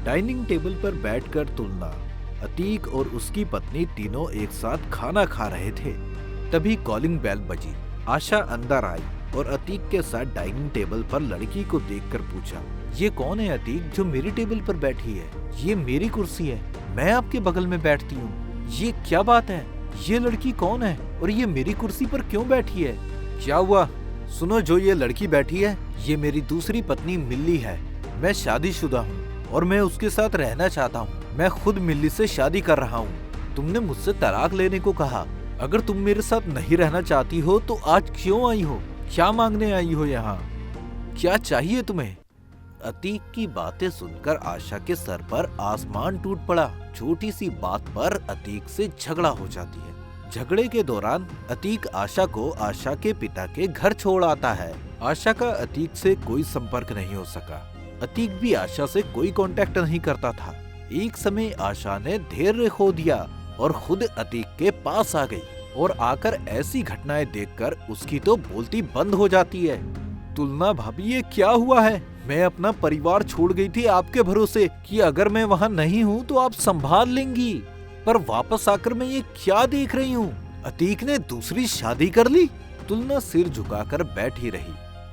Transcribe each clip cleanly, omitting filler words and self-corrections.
Dining table पर बैठकर तुलना, अतीक और उसकी पत्नी तीनों एक साथ खाना खा रहे थे। तभी कॉलिंग बेल बजी। आशा अंदर आई और अतीक के साथ डाइनिंग टेबल पर लड़की को देखकर पूछा, ये कौन है अतीक जो मेरी टेबल पर बैठी है? ये मेरी कुर्सी है, मैं आपके बगल में बैठती हूँ। ये क्या बात है? ये लड़की कौन है और ये मेरी कुर्सी पर क्यों बैठी है? क्या हुआ? सुनो, जो ये लड़की बैठी है ये मेरी दूसरी पत्नी मिल्ली है। मैं शादीशुदा हूँ और मैं उसके साथ रहना चाहता हूँ। मैं खुद मिल्ली से शादी कर रहा हूँ। तुमने मुझसे तलाक लेने को कहा। अगर तुम मेरे साथ नहीं रहना चाहती हो तो आज क्यों आई हो? क्या मांगने आई हो यहाँ? क्या चाहिए तुम्हें? अतीक की बातें सुनकर आशा के सर पर आसमान टूट पड़ा। छोटी सी बात पर अतीक से झगड़ा हो जाती है। झगड़े के दौरान अतीक आशा को आशा के पिता के घर छोड़ आता है। आशा का अतीक से कोई संपर्क नहीं हो सका। अतीक भी आशा से कोई कांटेक्ट नहीं करता था। एक समय आशा ने धैर्य खो दिया और खुद अतीक के पास आ गई और आकर ऐसी घटनाएं देखकर उसकी तो बोलती बंद हो जाती है। तुलना भाभी, ये क्या हुआ है? मैं अपना परिवार छोड़ गई थी आपके भरोसे कि अगर मैं वहाँ नहीं हूँ तो आप संभाल लेंगी, पर वापस आकर मैं ये क्या देख रही हूँ? अतीक ने दूसरी शादी कर ली। तुलना सिर झुकाकर बैठी रही।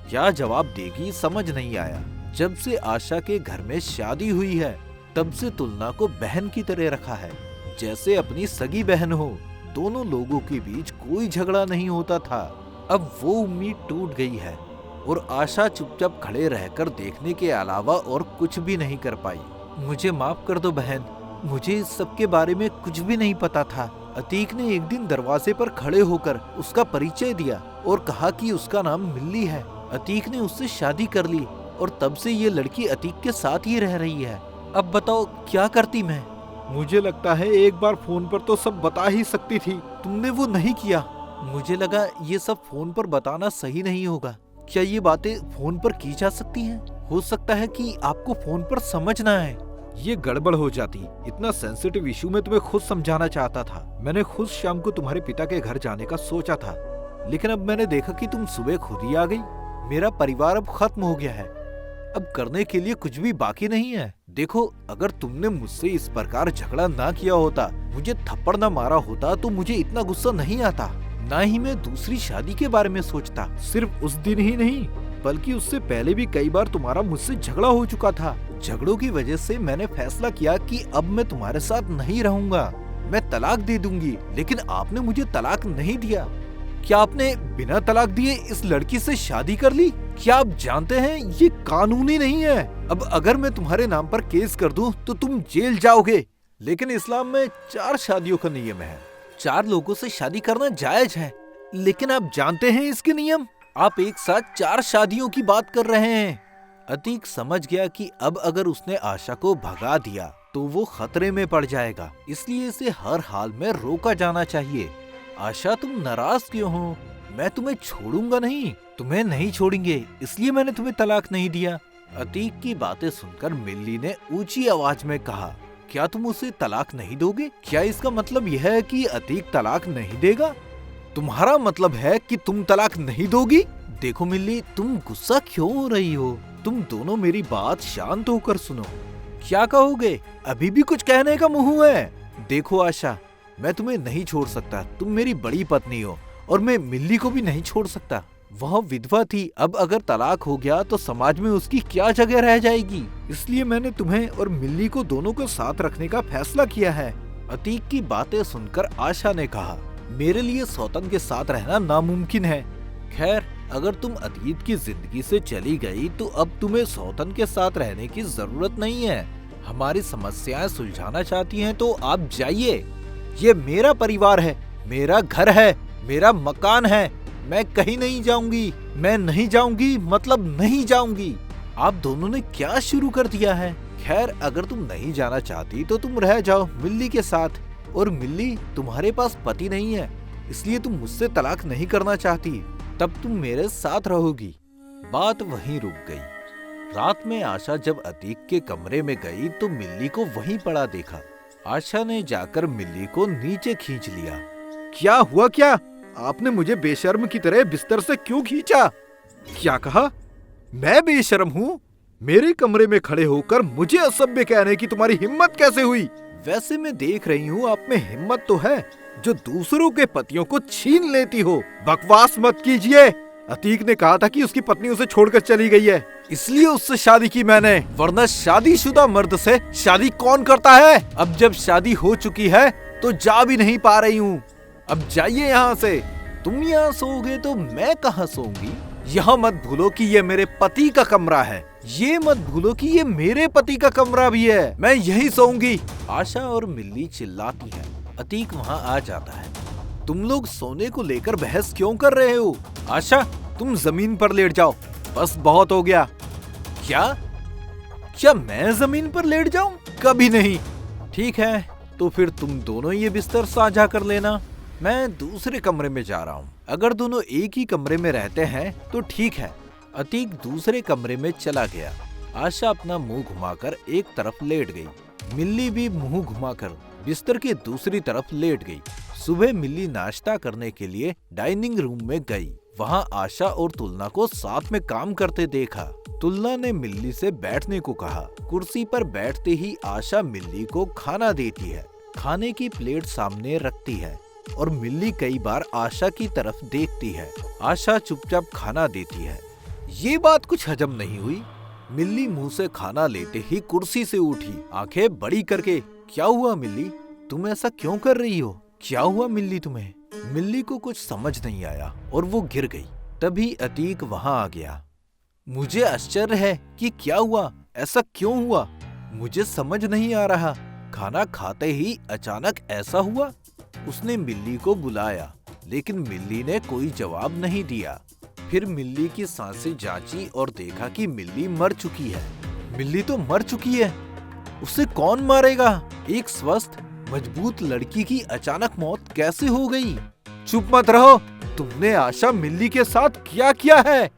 क्या जवाब देगी समझ नहीं आया। जब से आशा के घर में शादी हुई है तब से तुलना को बहन की तरह रखा है, जैसे अपनी सगी बहन हो। दोनों लोगों के बीच कोई झगड़ा नहीं होता था। अब वो उम्मीद टूट गई है और आशा चुपचाप खड़े रहकर देखने के अलावा और कुछ भी नहीं कर पाई। मुझे माफ कर दो बहन, मुझे इस सब के बारे में कुछ भी नहीं पता था। अतीक ने एक दिन दरवाजे पर खड़े होकर उसका परिचय दिया और कहा कि उसका नाम मिल्ली है। अतीक ने उससे शादी कर ली और तब से ये लड़की अतीक के साथ ही रह रही है। अब बताओ क्या करती मैं? मुझे लगता है एक बार फोन पर तो सब बता ही सकती थी, तुमने वो नहीं किया। मुझे लगा ये सब फोन पर बताना सही नहीं होगा। क्या ये बातें फोन पर की जा सकती हैं? हो सकता है कि आपको फोन पर समझ ना आए। ये गड़बड़ हो जाती। इतना सेंसिटिव इशू में तुम्हें खुद समझाना चाहता था। मैंने खुद शाम को तुम्हारे पिता के घर जाने का सोचा था, लेकिन अब मैंने देखा कि तुम सुबह खुद ही आ गई। मेरा परिवार अब खत्म हो गया है। अब करने के लिए कुछ भी बाकी नहीं है। देखो, अगर तुमने मुझसे इस प्रकार झगड़ा ना किया होता, मुझे थप्पड़ ना मारा होता तो मुझे इतना गुस्सा नहीं आता। ना ही मैं दूसरी शादी के बारे में सोचता। सिर्फ उस दिन ही नहीं बल्कि उससे पहले भी कई बार तुम्हारा मुझसे झगड़ा हो चुका था। झगड़ों की वजह से मैंने फैसला किया कि अब मैं तुम्हारे साथ नहीं रहूंगा। मैं तलाक दे दूंगी, लेकिन आपने मुझे तलाक नहीं दिया। क्या आपने बिना तलाक दिए इस लड़की से शादी कर ली? क्या आप जानते हैं ये कानूनी नहीं है। अब अगर मैं तुम्हारे नाम पर केस कर दूं तो तुम जेल जाओगे। लेकिन इस्लाम में 4 शादियों का नियम है। 4 लोगों से शादी करना जायज है, लेकिन आप जानते हैं इसके नियम? आप एक साथ 4 शादियों की बात कर रहे हैं। अतीक समझ गया कि अब अगर उसने आशा को भगा दिया तो वो खतरे में पड़ जाएगा, इसलिए इसे हर हाल में रोका जाना चाहिए। आशा, तुम नाराज क्यों हो? मैं तुम्हें छोड़ूंगा नहीं। तुम्हें नहीं छोड़ेंगे, इसलिए मैंने तुम्हें तलाक नहीं दिया। अतीक की बातें सुनकर मिल्ली ने ऊंची आवाज में कहा, क्या तुम उसे तलाक नहीं दोगे? क्या इसका मतलब यह है कि अतीक तलाक नहीं देगा? तुम्हारा मतलब है कि तुम तलाक नहीं दोगी? देखो मिल्ली, तुम गुस्सा क्यों हो रही हो? तुम दोनों मेरी बात शांत होकर सुनो। क्या कहोगे? अभी भी कुछ कहने का मुंह है? देखो आशा, मैं तुम्हें नहीं छोड़ सकता। तुम मेरी बड़ी पत्नी हो और मैं मिल्ली को भी नहीं छोड़ सकता। वह विधवा थी, अब अगर तलाक हो गया तो समाज में उसकी क्या जगह रह जाएगी। इसलिए मैंने तुम्हें और मिल्ली को दोनों को साथ रखने का फैसला किया है। अतीक की बातें सुनकर आशा ने कहा, मेरे लिए सौतन के साथ रहना नामुमकिन है। खैर, अगर तुम अतीत की जिंदगी से चली गई तो अब तुम्हें सौतन के साथ रहने की जरूरत नहीं है। हमारी समस्याएं सुलझाना चाहती हैं तो आप जाइए। ये मेरा परिवार है, मेरा घर है, मेरा मकान है। मैं कहीं नहीं जाऊंगी। मैं नहीं जाऊंगी मतलब नहीं जाऊंगी। आप दोनों ने क्या शुरू कर दिया है? खैर, अगर तुम नहीं जाना चाहती तो तुम रह जाओ मिल्ली के साथ। और मिल्ली, तुम्हारे पास पति नहीं है, इसलिए तुम मुझसे तलाक नहीं करना चाहती। तब तुम मेरे साथ रहोगी। बात वहीं रुक गई। रात में आशा जब अतीक के कमरे में गई तो मिल्ली को वहीं पड़ा देखा। आशा ने जाकर मिल्ली को नीचे खींच लिया। क्या हुआ? क्या आपने मुझे बेशर्म की तरह बिस्तर से क्यों खींचा? क्या कहा? मैं बेशर्म हूँ? मेरे कमरे में खड़े होकर मुझे असभ्य कहने की तुम्हारी हिम्मत कैसे हुई? वैसे मैं देख रही हूँ आप में हिम्मत तो है, जो दूसरों के पतियों को छीन लेती हो। बकवास मत कीजिए। अतीक ने कहा था कि उसकी पत्नी उसे छोड़कर चली गई है, इसलिए उससे शादी की मैंने, वरना शादीशुदा मर्द से शादी कौन करता है? अब जब शादी हो चुकी है तो जा भी नहीं पा रही हूँ। अब जाइए यहाँ से। तुम यहाँ सोओगे तो मैं कहाँ सोऊंगी? यहाँ मत भूलो कि ये मेरे पति का कमरा है। ये मत भूलो कि ये मेरे पति का कमरा भी है। मैं यही सोऊंगी। आशा और मिल्ली चिल्लाती है। अतीक वहाँ आ जाता है। तुम लोग सोने को लेकर बहस क्यों कर रहे हो? आशा, तुम जमीन पर लेट जाओ, बस बहुत हो गया। क्या मैं जमीन पर लेट जाऊं? कभी नहीं। ठीक है, तो फिर तुम दोनों ये बिस्तर साझा कर लेना। मैं दूसरे कमरे में जा रहा हूँ। अगर दोनों एक ही कमरे में रहते हैं तो ठीक है। अतीक दूसरे कमरे में चला गया। आशा अपना मुंह घुमाकर एक तरफ लेट गई। मिल्ली भी मुंह घुमाकर बिस्तर की दूसरी तरफ लेट गई। सुबह मिल्ली नाश्ता करने के लिए डाइनिंग रूम में गई। वहाँ आशा और तुलना को साथ में काम करते देखा। तुलना ने मिल्ली से बैठने को कहा। कुर्सी पर बैठते ही आशा मिल्ली को खाना देती है। खाने की प्लेट सामने रखती है और मिल्ली कई बार आशा की तरफ देखती है। आशा चुपचाप खाना देती है। ये बात कुछ हजम नहीं हुई। मिल्ली मुंह से खाना लेते ही कुर्सी से उठी, आंखें बड़ी करके। क्या हुआ मिल्ली? तुम ऐसा क्यों कर रही हो? क्या हुआ मिल्ली तुम्हें? मिल्ली को कुछ समझ नहीं आया और वो गिर गई। तभी अतीक वहां आ गया। मुझे आश्चर्य है कि क्या हुआ, ऐसा क्यों हुआ? मुझे समझ नहीं आ रहा। खाना खाते ही अचानक ऐसा हुआ। उसने मिल्ली को बुलाया, लेकिन मिल्ली ने कोई जवाब नहीं दिया। फिर मिल्ली की सांसें जांची और देखा कि मिल्ली मर चुकी है। मिल्ली तो मर चुकी है, उसे कौन मारेगा? एक स्वस्थ मजबूत लड़की की अचानक मौत कैसे हो गई? चुप मत रहो। तुमने आशा मिल्ली के साथ क्या किया है?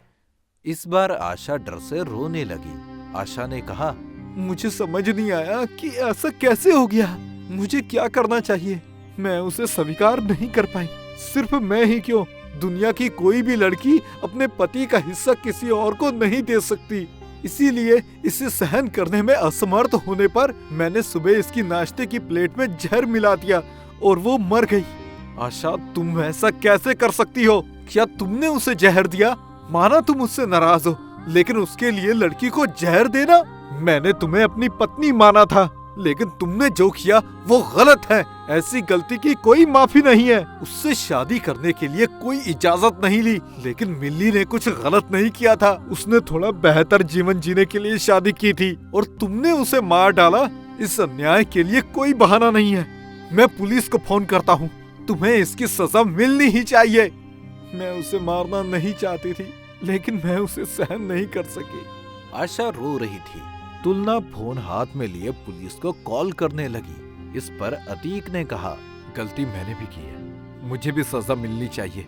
इस बार आशा डर से रोने लगी। आशा ने कहा, मुझे समझ नहीं आया कि ऐसा कैसे हो गया। मुझे क्या करना चाहिए? मैं उसे स्वीकार नहीं कर पाई। सिर्फ मैं ही क्यों, दुनिया की कोई भी लड़की अपने पति का हिस्सा किसी और को नहीं दे सकती। इसीलिए इसे सहन करने में असमर्थ होने पर मैंने सुबह इसकी नाश्ते की प्लेट में जहर मिला दिया और वो मर गई। आशा, तुम ऐसा कैसे कर सकती हो? क्या तुमने उसे जहर दिया? माना तुम उससे नाराज हो, लेकिन उसके लिए लड़की को जहर देना? मैंने तुम्हें अपनी पत्नी माना था, लेकिन तुमने जो किया वो गलत है। ऐसी गलती की कोई माफी नहीं है। उससे शादी करने के लिए कोई इजाजत नहीं ली, लेकिन मिल्ली ने कुछ गलत नहीं किया था। उसने थोड़ा बेहतर जीवन जीने के लिए शादी की थी और तुमने उसे मार डाला। इस अन्याय के लिए कोई बहाना नहीं है। मैं पुलिस को फोन करता हूँ। तुम्हें इसकी सजा मिलनी ही चाहिए। मैं उसे मारना नहीं चाहती थी, लेकिन मैं उसे सहन नहीं कर सकी। आशा रो रही थी। तुलना फोन हाथ में लिए पुलिस को कॉल करने लगी। इस पर अतीक ने कहा, गलती मैंने भी की है, मुझे भी सजा मिलनी चाहिए।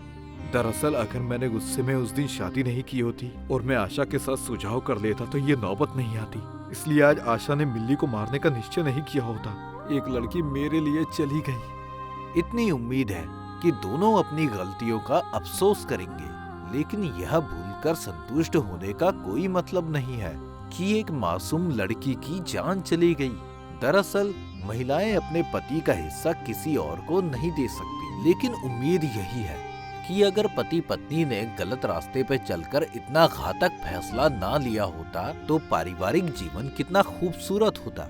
दरअसल अगर मैंने गुस्से में उस दिन शादी नहीं की होती और मैं आशा के साथ सुझाव कर लेता तो ये नौबत नहीं आती। इसलिए आज आशा ने मिल्ली को मारने का निश्चय नहीं किया होता। एक लड़की मेरे लिए चली गई। इतनी उम्मीद है कि दोनों अपनी गलतियों का अफसोस करेंगे, लेकिन यह भूलकर संतुष्ट होने का कोई मतलब नहीं है कि एक मासूम लड़की की जान चली गई। दरअसल महिलाएं अपने पति का हिस्सा किसी और को नहीं दे सकती, लेकिन उम्मीद यही है कि अगर पति पत्नी ने गलत रास्ते पे चलकर इतना घातक फैसला ना लिया होता तो पारिवारिक जीवन कितना खूबसूरत होता।